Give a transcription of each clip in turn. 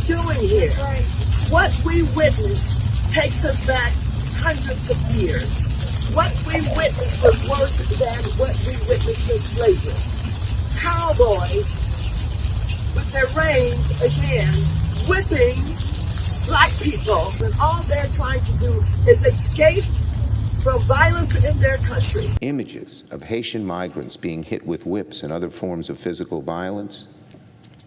doing here? What we witnessed takes us back hundreds of years. What we witnessed was worse than what we witnessed in slavery. Cowboys with their reins again, whipping black people, and all they're trying to do is escape from violence in their country. Images of Haitian migrants being hit with whips and other forms of physical violence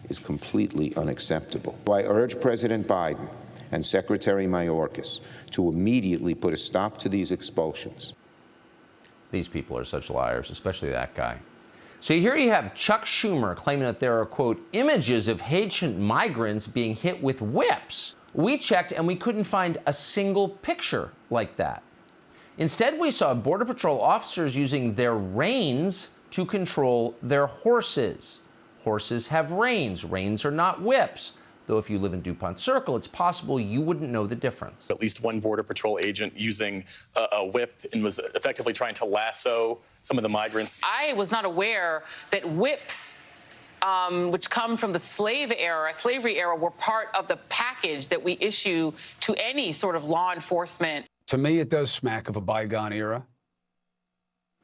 is completely unacceptable. I urge President Biden and Secretary Mayorkas to immediately put a stop to these expulsions. These people are such liars, especially that guy. So here you have Chuck Schumer claiming that there are, quote, images of Haitian migrants being hit with whips. We checked and we couldn't find a single picture like that. Instead, we saw Border Patrol officers using their reins to control their horses. Horses have reins. Reins are not whips. Though if you live in DuPont Circle, it's possible you wouldn't know the difference. At least one Border Patrol agent using a whip and was effectively trying to lasso some of the migrants. I was not aware that whips, which come from the slavery era, were part of the package that we issue to any sort of law enforcement. To me, it does smack of a bygone era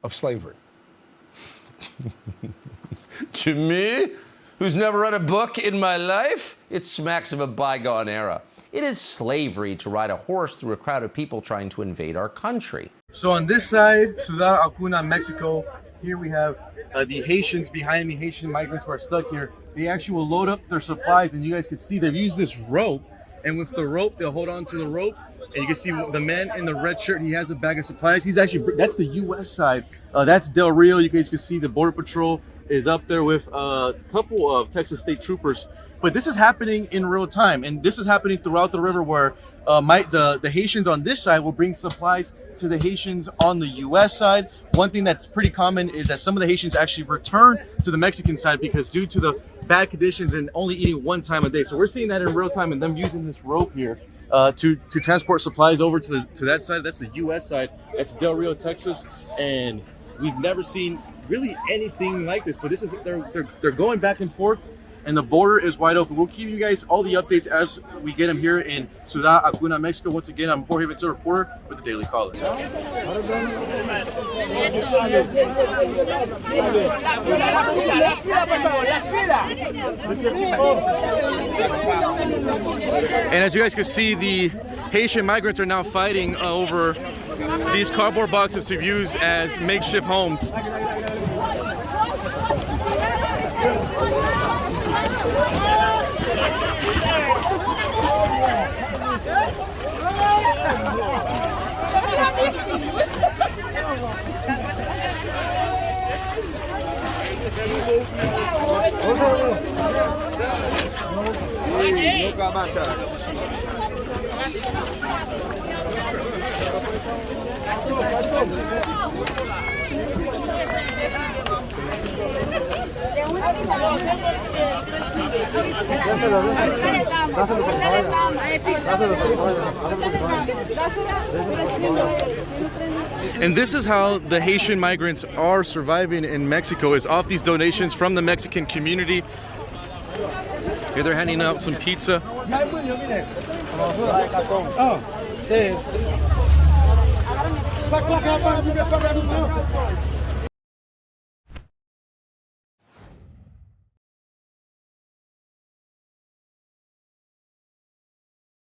of slavery. To me, who's never read a book in my life, it smacks of a bygone era. It is slavery to ride a horse through a crowd of people trying to invade our country. So on this side, Ciudad Acuna, Mexico, here we have the Haitians behind me, Haitian migrants who are stuck here. They actually will load up their supplies, and you guys can see they've used this rope, and with the rope, they'll hold on to the rope, and you can see the man in the red shirt, he has a bag of supplies. He's actually, that's the U.S. side. That's Del Rio. You guys can see the Border Patrol is up there with a couple of Texas State Troopers. But this is happening in real time, and this is happening throughout the river where the Haitians on this side will bring supplies to the Haitians on the U.S. side. One thing that's pretty common is that some of the Haitians actually return to the Mexican side because due to the bad conditions and only eating one time a day. So we're seeing that in real time and them using this rope here to transport supplies over to that side. That's the U.S. side. That's Del Rio, Texas, and we've never seen really anything like this. But this is they're going back and forth, and the border is wide open. We'll give you guys all the updates as we get them here in Ciudad Acuna, Mexico. Once again, I'm Jorge Vincent, reporter with the Daily Caller. And as you guys can see, the Haitian migrants are now fighting over these cardboard boxes to use as makeshift homes. And this is how the Haitian migrants are surviving in Mexico, is off these donations from the Mexican community. Here they're handing out some pizza. Oh,